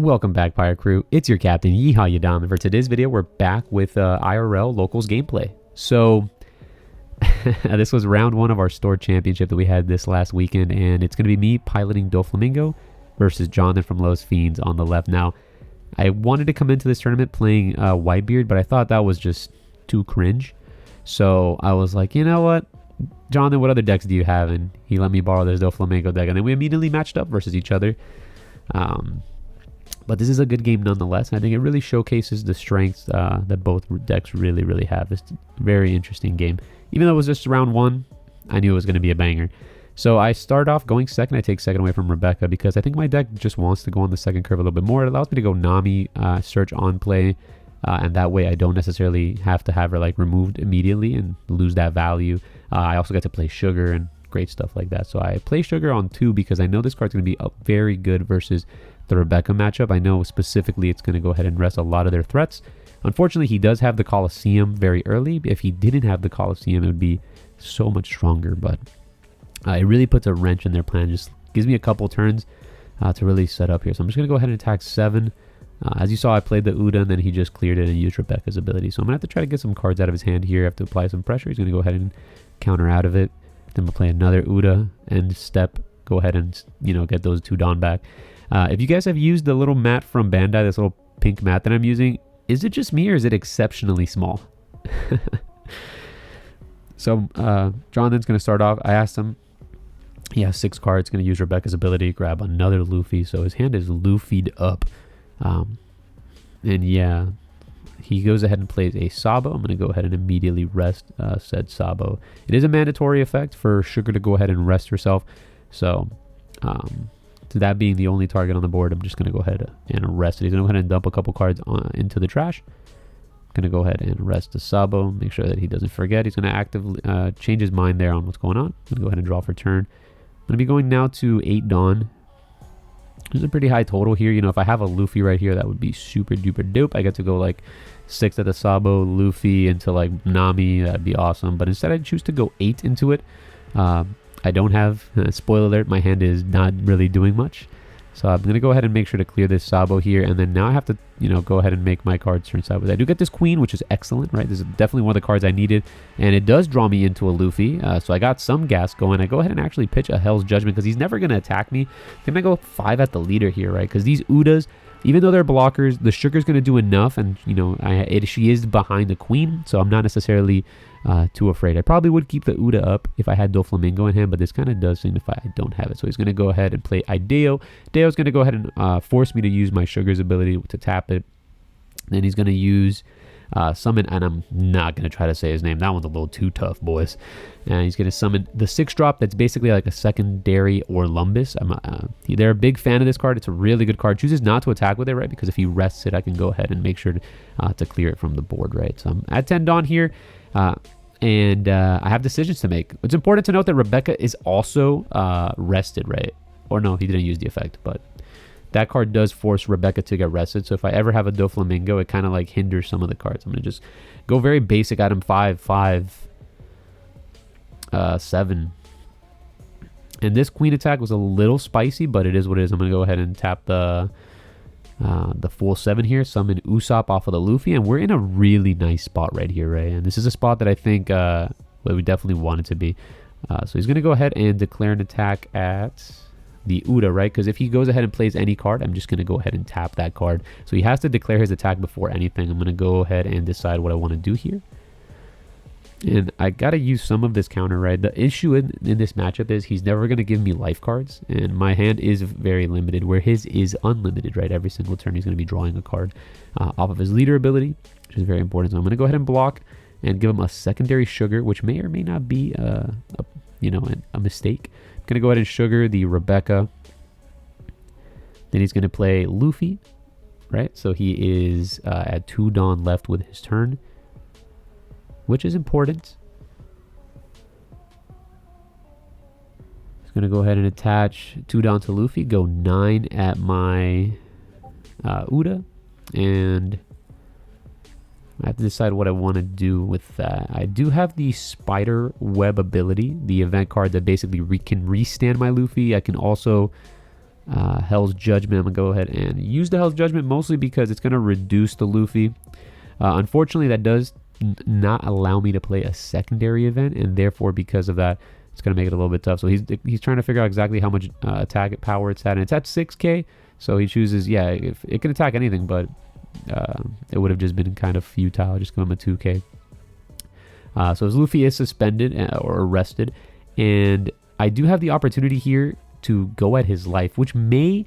Welcome back, Pirate Crew. It's your captain, Yeehaw Yadam, and for today's video, we're back with IRL Locals gameplay. So, this was round 1 of our store championship that we had this last weekend, and it's going to be me piloting Doflamingo versus Jonathan from Los Fiends on the left. Now, I wanted to come into this tournament playing Whitebeard, but I thought that was just too cringe. So, I was like, you know what? Jonathan, what other decks do you have? And he let me borrow this Doflamingo deck, and then we immediately matched up versus each other. But this is a good game nonetheless. I think it really showcases the strengths that both decks really have. It's a very interesting game. Even though it was just round 1, I knew it was going to be a banger. So I start off going second. I take second away from Rebecca because I think my deck just wants to go on the second curve a little bit more. It allows me to go Nami, search on play, and that way I don't necessarily have to have her like removed immediately and lose that value. I also get to play Sugar and great stuff like that. So I play Sugar on 2 because I know this card's going to be very good versus the Rebecca matchup. I know specifically it's going to go ahead and rest a lot of their threats. Unfortunately, he does have the Colosseum very early. If he didn't have the Colosseum, it would be so much stronger. But it really puts a wrench in their plan. Just gives me a couple turns to really set up here. So I'm just going to go ahead and attack 7. As you saw, I played the Uda, and then he just cleared it and used Rebecca's ability. So I'm going to have to try to get some cards out of his hand here. I have to apply some pressure. He's going to go ahead and counter out of it. Then we'll play another Uda and step. Go ahead and, get those 2 Dawn back. If you guys have used the little mat from Bandai, this little pink mat that I'm using, is it just me or is it exceptionally small? So Jonathan's going to start off. I asked him, he has 6 cards, going to use Rebecca's ability, grab another Luffy. So his hand is Luffy'd up. And yeah, he goes ahead and plays a Sabo. I'm going to go ahead and immediately rest said Sabo. It is a mandatory effect for Sugar to go ahead and rest herself. So, that being the only target on the board, I'm just going to go ahead and arrest it. He's going to go ahead and dump a couple cards into the trash. I'm going to go ahead and arrest the Sabo, make sure that he doesn't forget. He's going to actively change his mind there on what's going on. I'm going to go ahead and draw for turn. I'm going to be going now to 8 Dawn. There's a pretty high total here. If I have a Luffy right here, that would be super duper dope. I get to go like 6 at the Sabo, Luffy into like Nami. That'd be awesome. But instead I choose to go 8 into it. I don't have, spoiler alert, my hand is not really doing much. So I'm going to go ahead and make sure to clear this Sabo here. And then now I have to, go ahead and make my cards turn sideways. I do get this Queen, which is excellent, right? This is definitely one of the cards I needed. And it does draw me into a Luffy. So I got some gas going. I go ahead and actually pitch a Hell's Judgment because he's never going to attack me. I'm going to go 5 at the leader here, right? Because these Udas, even though they're blockers, the Sugar's going to do enough. And, she is behind the Queen. So I'm not necessarily too afraid. I probably would keep the Uda up if I had Doflamingo in him, but this kind of does signify I don't have it. So he's going to go ahead and play Ideo. Ideo's going to go ahead and force me to use my Sugar's ability to tap it. Then he's going to use summon, and I'm not going to try to say his name. That one's a little too tough, boys. And he's going to summon the 6-drop that's basically like a secondary Orlumbus. They're a big fan of this card. It's a really good card. Chooses not to attack with it, right? Because if he rests it, I can go ahead and make sure to clear it from the board, right? So I'm at 10 Dawn here. And I have decisions to make. It's important to note that Rebecca is also rested, right? Or no, he didn't use the effect, but that card does force Rebecca to get rested. So if I ever have a Doflamingo, it kind of like hinders some of the cards. I'm going to just go very basic item 5, 7. And this Queen attack was a little spicy, but it is what it is. I'm going to go ahead and tap the full 7 here, summon Usopp off of the Luffy, and we're in a really nice spot right here, right? And this is a spot that I think we definitely want it to be. So he's going to go ahead and declare an attack at the Uda, right? Because if he goes ahead and plays any card, I'm just going to go ahead and tap that card. So he has to declare his attack before anything. I'm going to go ahead and decide what I want to do here. And I got to use some of this counter, right? The issue in this matchup is he's never going to give me life cards. And my hand is very limited, where his is unlimited, right? Every single turn he's going to be drawing a card off of his leader ability, which is very important. So I'm going to go ahead and block and give him a secondary Sugar, which may or may not be a mistake. I'm going to go ahead and Sugar the Rebecca. Then he's going to play Luffy, right? So he is at 2 Dawn left with his turn, which is important. He's going to go ahead and attach 2 Dawn to Luffy, go 9 at my Uda, and I have to decide what I want to do with that. I do have the Spider Web ability, the event card that basically can restand my Luffy. I can also Hell's Judgment. I'm going to go ahead and use the Hell's Judgment mostly because it's going to reduce the Luffy. Unfortunately, that does not allow me to play a secondary event, and therefore, because of that, it's going to make it a little bit tough. So he's trying to figure out exactly how much attack power it's at, and it's at 6k. So he chooses, yeah, if it can attack anything, but it would have just been kind of futile. Just give him a 2k. So his Luffy is suspended or arrested, and I do have the opportunity here to go at his life, which may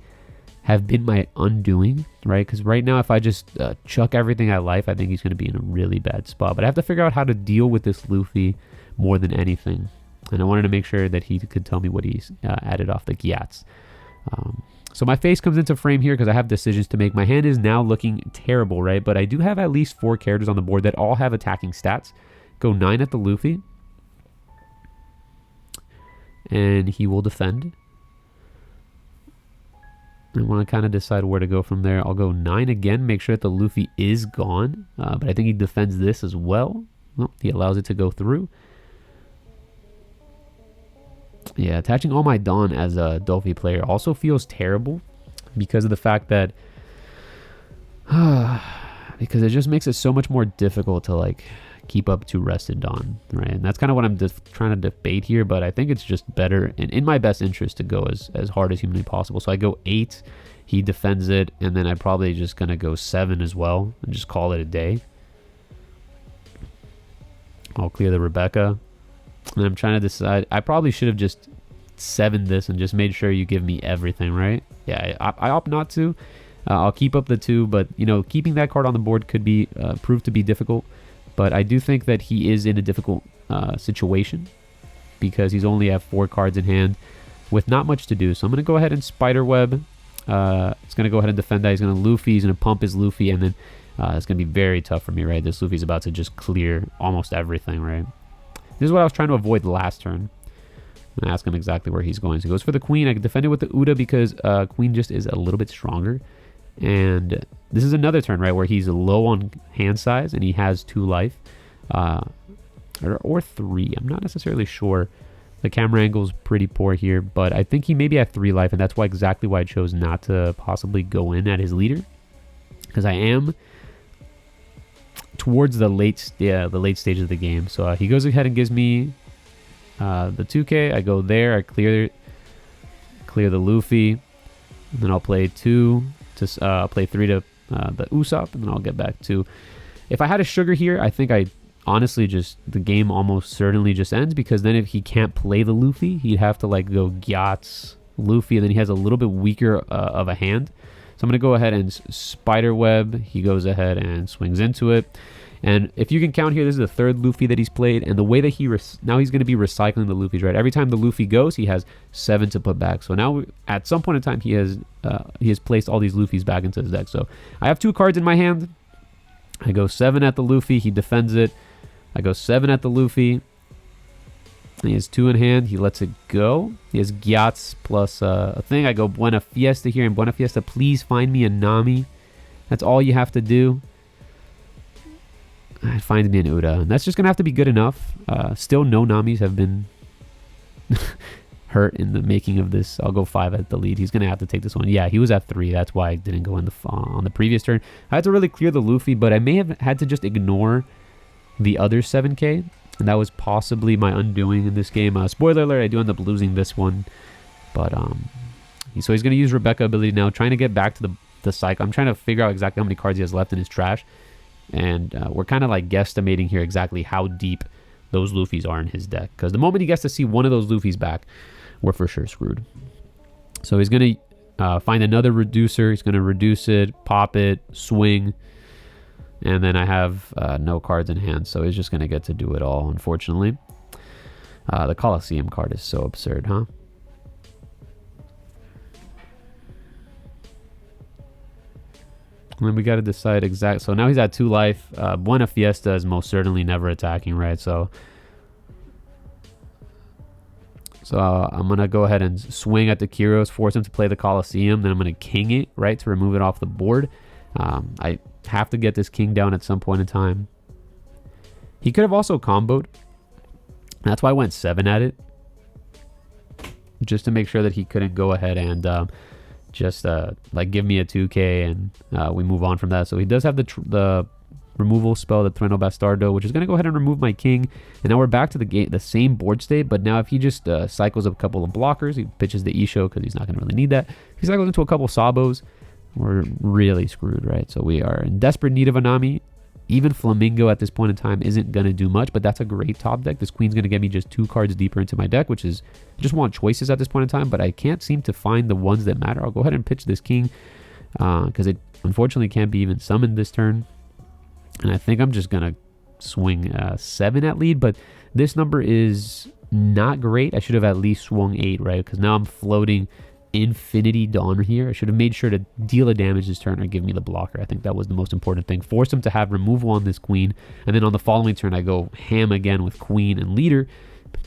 have been my undoing, right? Because right now, if I just chuck everything at life, I think he's going to be in a really bad spot. But I have to figure out how to deal with this Luffy more than anything. And I wanted to make sure that he could tell me what he's added off the Gyats. So my face comes into frame here because I have decisions to make. My hand is now looking terrible, right? But I do have at least 4 characters on the board that all have attacking stats. Go 9 at the Luffy. And he will defend. I want to kind of decide where to go from there. I'll go 9 again, make sure that the Luffy is gone. But I think he defends this as well. Well, he allows it to go through. Yeah, attaching all my Dawn as a Dolphy player also feels terrible because of the fact that because it just makes it so much more difficult to like keep up to rested Dawn, right? And that's kind of what I'm just trying to debate here, but I think it's just better and in my best interest to go as hard as humanly possible. So I go 8, he defends it, and then I'm probably just gonna go 7 as well and just call it a day. I'll clear the Rebecca. And I'm trying to decide. I probably should have just 7'd this and just made sure you give me everything, right? Yeah, I opt not to. I'll keep up the 2, but you know, keeping that card on the board could be prove to be difficult. But I do think that he is in a difficult situation because he's only have 4 cards in hand with not much to do. So I'm going to go ahead and Spiderweb. It's going to go ahead and defend that. He's going to Luffy. He's going to pump his Luffy, and then it's going to be very tough for me, right? This Luffy's about to just clear almost everything, right? This is what I was trying to avoid last turn. I'm going to ask him exactly where he's going. So he goes for the Queen. I can defend it with the Uda because Queen just is a little bit stronger. And this is another turn, right, where he's low on hand size and he has 2 life. Or 3. I'm not necessarily sure. The camera angle is pretty poor here, but I think he maybe had 3 life, and that's exactly why I chose not to possibly go in at his leader. Because I am towards the late stage of the game. So he goes ahead and gives me the 2k. I go there. I clear the Luffy, and then I'll play 2 to play 3 to the Usopp, and then I'll get back to. If I had a sugar here, I think I honestly the game almost certainly just ends, because then if he can't play the Luffy, he'd have to like go Gyats Luffy, and then he has a little bit weaker of a hand. So I'm going to go ahead and Spiderweb. He goes ahead and swings into it. And if you can count here, this is the 3rd Luffy that he's played. And the way that now he's going to be recycling the Luffys, right? Every time the Luffy goes, he has 7 to put back. So now at some point in time, he has placed all these Luffys back into his deck. So I have 2 cards in my hand. I go 7 at the Luffy. He defends it. I go 7 at the Luffy. He has 2 in hand. He lets it go. He has Gyats plus a thing. I go Buena Fiesta here. And Buena Fiesta, please find me a Nami. That's all you have to do. It finds me an Uda. And that's just going to have to be good enough. Still no Namis have been hurt in the making of this. I'll go 5 at the lead. He's going to have to take this one. Yeah, he was at 3. That's why I didn't go in on the previous turn. I had to really clear the Luffy, but I may have had to just ignore the other 7k. And that was possibly my undoing in this game. Spoiler alert, I do end up losing this one. But, so he's going to use Rebecca ability now, trying to get back to the cycle. I'm trying to figure out exactly how many cards he has left in his trash. And we're kind of like guesstimating here exactly how deep those Luffys are in his deck. Because the moment he gets to see one of those Luffys back, we're for sure screwed. So he's going to find another reducer. He's going to reduce it, pop it, swing. And then I have no cards in hand, so he's just going to get to do it all, unfortunately. The Colosseum card is so absurd, huh? And then we got to decide exact. So now he's at 2 life. Buena Fiesta is most certainly never attacking, right? So I'm going to go ahead and swing at the Kyros, force him to play the Colosseum. Then I'm going to king it, right, to remove it off the board. I have to get this king down at some point in time. He could have also comboed. That's why I went 7 at it. Just to make sure that he couldn't go ahead and just like give me a 2k and we move on from that. So he does have the removal spell, the Trueno Bastardo, which is going to go ahead and remove my king. And now we're back to the same board state, but now if he just cycles up a couple of blockers, he pitches the Isho because he's not going to really need that. If he cycles into a couple Sabos, we're really screwed, right? So we are in desperate need of a Nami. Even Flamingo at this point in time isn't going to do much, but that's a great top deck. This queen's going to get me just 2 cards deeper into my deck, which is, I just want choices at this point in time, but I can't seem to find the ones that matter. I'll go ahead and pitch this king because it unfortunately can't be even summoned this turn. And I think I'm just going to swing 7 at lead, but this number is not great. I should have at least swung 8, right? Because now I'm floating Infinity Dawn here. I should have made sure to deal a damage this turn or give me the blocker. I think that was the most important thing. Force him to have removal on this queen, and then on the following turn I go ham again with queen and leader,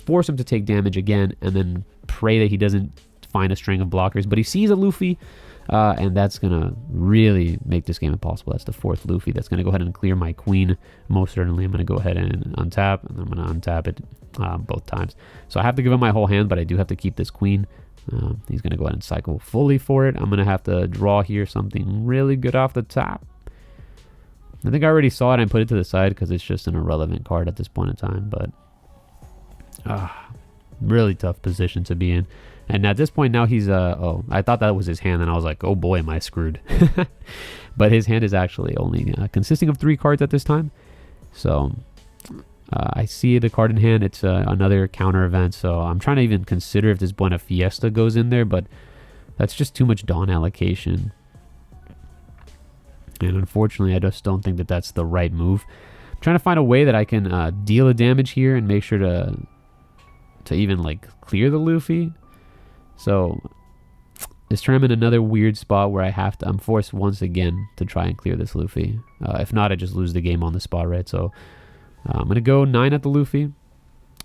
force him to take damage again, and then pray that he doesn't find a string of blockers. But he sees a Luffy, and that's gonna really make this game impossible. That's the 4th Luffy. That's gonna go ahead and clear my queen. Most certainly I'm gonna go ahead and untap, and I'm gonna untap it both times. So I have to give him my whole hand, but I do have to keep this queen. He's going to go ahead and cycle fully for it. I'm going to have to draw here something really good off the top. I think I already saw it and put it to the side because it's just an irrelevant card at this point in time. But really tough position to be in. And at this point now he's, oh, I thought that was his hand. And I was like, oh boy, am I screwed. But his hand is actually only consisting of 3 cards at this time. So I see the card in hand. It's another counter event, so I'm trying to even consider if this Buena Fiesta goes in there, but that's just too much Dawn allocation. And unfortunately, I just don't think that that's the right move. I'm trying to find a way that I can deal a damage here and make sure to even like clear the Luffy. So this turn I'm in another weird spot where I'm forced once again to try and clear this Luffy. If not, I just lose the game on the spot, right? So I'm going to go 9 at the Luffy.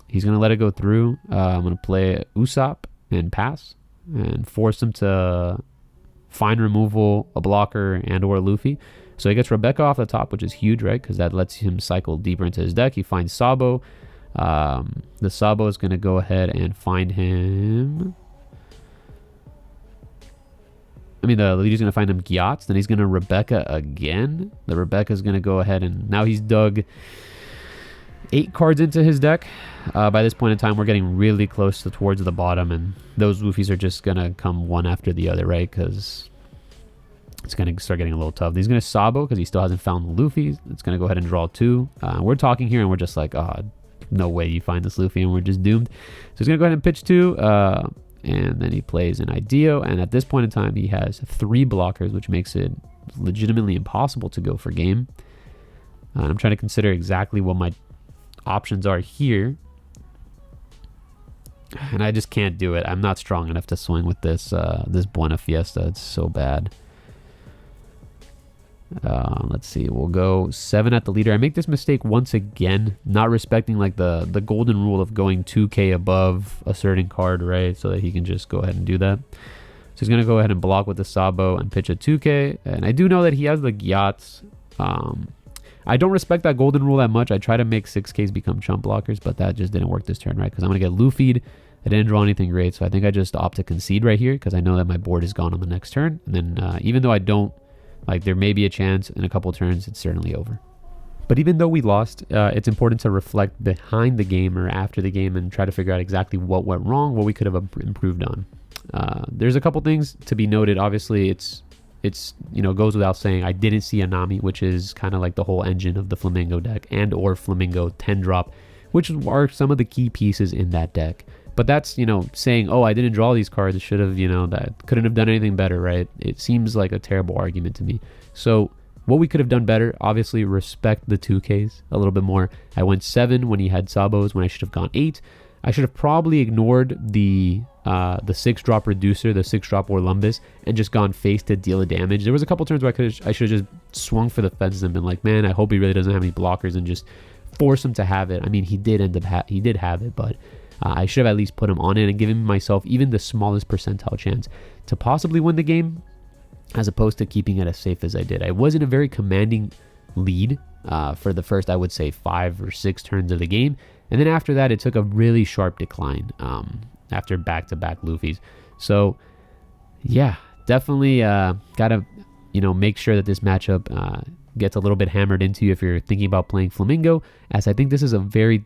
He's going to let it go through. I'm going to play Usopp and pass and force him to find removal, a blocker, and or a Luffy. So he gets Rebecca off the top, which is huge, right? Because that lets him cycle deeper into his deck. He finds Sabo. The Sabo is going to go ahead and find him. I mean, the leader's going to find him Gyatz. Then he's going to Rebecca again. The Rebecca's going to go ahead and now he's dug 8 cards into his deck. By this point in time, we're getting really close towards the bottom, and those Luffys are just going to come one after the other, right? Because it's going to start getting a little tough. He's going to Sabo because he still hasn't found the Luffy. It's going to go ahead and draw 2. We're talking here, and we're just like, oh, no way you find this Luffy, and we're just doomed. So he's going to go ahead and pitch 2, and then he plays an Ideo, and at this point in time, he has 3 blockers, which makes it legitimately impossible to go for game. I'm trying to consider exactly what my options are here, and I just can't do it. I'm not strong enough to swing with this this Buena Fiesta. It's so bad. Let's see, we'll go 7 at the leader. I make this mistake once again, not respecting like the golden rule of going 2k above a certain card, right? So that he can just go ahead and do that. So he's gonna go ahead and block with the Sabo and pitch a 2k, and I do know that he has the Gyatz. I don't respect that golden rule that much. I try to make 6Ks become chump blockers, but that just didn't work this turn, right? Because I'm going to get Luffy'd. I didn't draw anything great, so I think I just opt to concede right here because I know that my board is gone on the next turn. And then even though I don't, like there may be a chance in a couple turns, it's certainly over. But even though we lost, it's important to reflect behind the game or after the game and try to figure out exactly what went wrong, what we could have improved on. There's a couple things to be noted. Obviously, it's goes without saying, I didn't see a Nami, which is kind of like the whole engine of the Flamingo deck, and or Flamingo 10 drop, which are some of the key pieces in that deck. But that's, saying, oh, I didn't draw these cards, should have, that couldn't have done anything better, right? It seems like a terrible argument to me. So what we could have done better, obviously respect the 2Ks a little bit more. I went 7 when he had Sabos, when I should have gone 8. I should have probably ignored the 6-drop reducer, the 6-drop Orlumbus, and just gone face to deal a damage. There was a couple turns where I should have just swung for the fences and been like, man, I hope he really doesn't have any blockers, and just force him to have it. I mean, he did he did have it, but I should have at least put him on it and given myself even the smallest percentile chance to possibly win the game, as opposed to keeping it as safe as I did. I was in a very commanding lead for the first, I would say, 5 or 6 turns of the game. And then after that, it took a really sharp decline after back-to-back Luffys. So, yeah, definitely gotta, make sure that this matchup gets a little bit hammered into you if you're thinking about playing Flamingo, as I think this is a very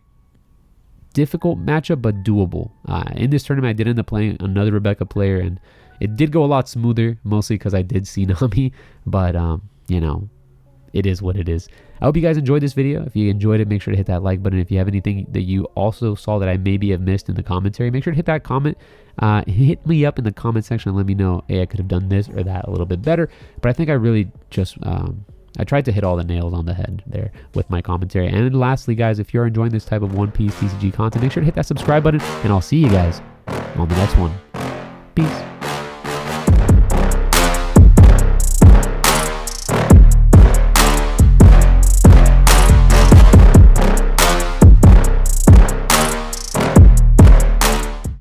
difficult matchup, but doable. In this tournament, I did end up playing another Rebecca player, and it did go a lot smoother, mostly because I did see Nami, but, it is what it is. I hope you guys enjoyed this video. If you enjoyed it, make sure to hit that like button. If you have anything that you also saw that I maybe have missed in the commentary, make sure to hit that comment. Hit me up in the comment section and let me know, hey, I could have done this or that a little bit better. But I think I really just, I tried to hit all the nails on the head there with my commentary. And lastly, guys, if you're enjoying this type of One Piece TCG content, make sure to hit that subscribe button, and I'll see you guys on the next one. Peace.